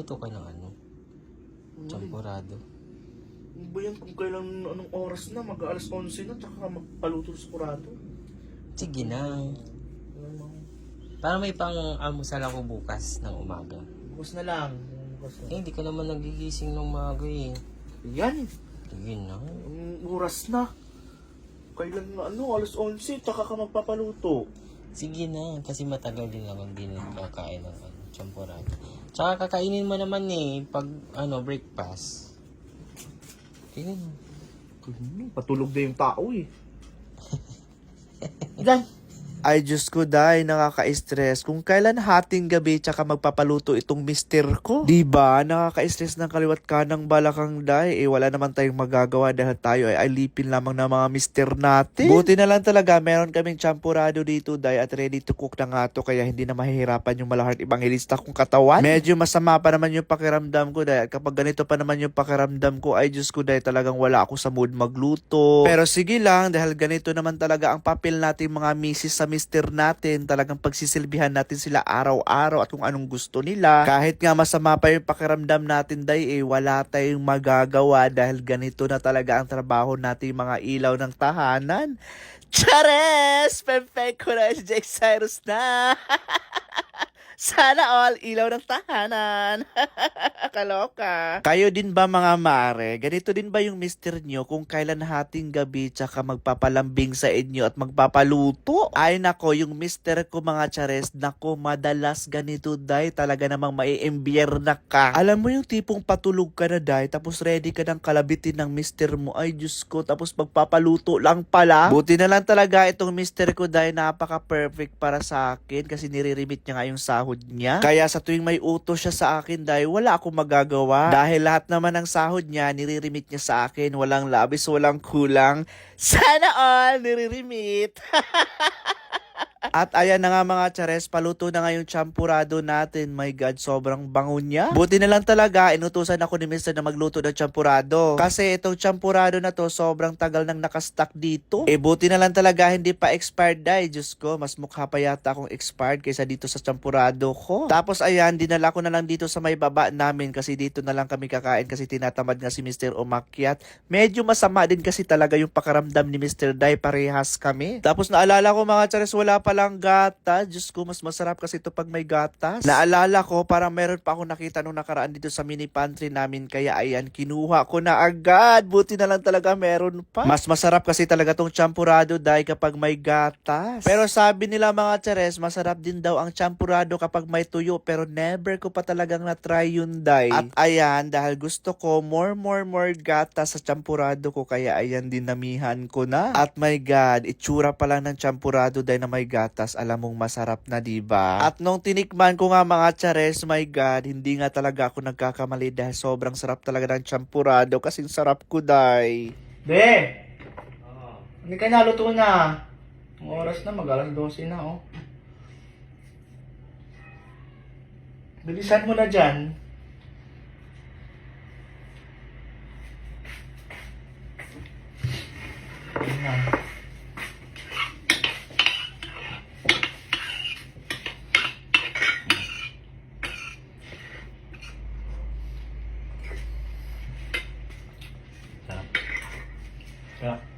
magluto ka ng ano? Champurado. Ano ba yan kung kailan anong oras na? Mag-alas 11 na, tsaka magpaluto sa kurado. Sige na. Para may pang-almusal ako bukas ng umaga. Bukas na lang. Bukas na. Eh, hindi ka naman nagigising ng umaga eh. Yan. Sige na. Ang oras na. Kailan na ano? Alas 11, tsaka ka magpapaluto. Sige na, kasi matagal din ako hindi nakakain ng champurado. Tsaka kakainin mo naman eh, pag breakfast. Ayun. Patulog na yung tao eh. Yan. Ay, Diyos ko, Day, nakaka-stress. Kung kailan hating gabi tsaka magpapaluto itong mister ko. Diba? Nakaka-stress ng kaliwat kanang balakang, Day. Eh, wala naman tayong magagawa dahil tayo ay alipin lamang ng mga mister natin. Buti na lang talaga, meron kaming champurado dito, Day, at ready to cook na nga to, kaya hindi na mahihirapan yung malahart ebangelista kong katawan. Medyo masama pa naman yung pakiramdam ko, Day. At kapag ganito pa naman yung pakiramdam ko, ay Diyos ko, Day, talagang wala ako sa mood magluto. Pero sige lang, dahil ganito naman talaga ang papel natin mga misis sa mister natin, talagang pagsisilbihan natin sila araw-araw at kung anong gusto nila. Kahit nga masama pa yung pakiramdam natin, Day, eh, wala tayong magagawa dahil ganito na talaga ang trabaho natin mga ilaw ng tahanan. Chares! Perfect ko na si Jake Cyrus na! Sana all ilaw ng tahanan. Kaloka. Kayo din ba mga mare? Ganito din ba yung mister nyo kung kailan hating gabi tsaka magpapalambing sa inyo at magpapaluto? Ay nako, yung mister ko mga chares, nako madalas ganito, Day. Talaga namang maiimbyer na ka. Alam mo yung tipong patulog ka na, Day, tapos ready ka ng kalabitin ng mister mo. Ay Diyos ko, tapos magpapaluto lang pala. Buti na lang talaga itong mister ko, Day, napaka-perfect para sa akin kasi nire-remit niya nga yung sahod niya. Kaya sa tuwing may utos siya sa akin, Day, wala akong magagawa. Dahil lahat naman ng sahod niya, nire-remit niya sa akin. Walang labis, walang kulang. Sana all nire-remit. At ayan na nga mga chares, paluto na nga yung champurado natin. My God, sobrang bango niya. Buti na lang talaga, inutusan ako ni Mr. na magluto ng champurado. Kasi itong champurado na to, sobrang tagal nang nakastock dito. Eh buti na lang talaga, hindi pa expired, Day. Diyos ko, mas mukha pa yata akong expired kaysa dito sa champurado ko. Tapos ayan, dinala ko na lang dito sa may baba namin kasi dito na lang kami kakain kasi tinatamad nga si Mr. umakyat. Medyo masama din kasi talaga yung pakaramdam ni Mr. Day, parehas kami. Tapos naalala ko mga chares, wala palang gata. Diyos ko, mas masarap kasi ito pag may gatas. Naalala ko, parang meron pa ako nakita nung nakaraan dito sa mini pantry namin. Kaya ayan, kinuha ko na agad. Buti na lang talaga meron pa. Mas masarap kasi talaga tong champurado, Day, kapag may gatas. Pero sabi nila mga chares, masarap din daw ang champurado kapag may tuyo. Pero never ko pa talagang na-try yun, Day. At ayan, dahil gusto ko more gatas sa champurado ko. Kaya ayan, dinamihan ko na. At my God, itsura pa lang ng champurado, Day, na may gatas, alam mong masarap na, diba? At nung tinikman ko nga mga chares, my God, hindi nga talaga ako nagkakamali dahil sobrang sarap talaga ng champurado. Kasing sarap ko, Day. Be! Hindi ka naluto na. Ang oras na, mag-alas 12 na, oh. Bilisan mo na dyan. Ayan na. Sarap.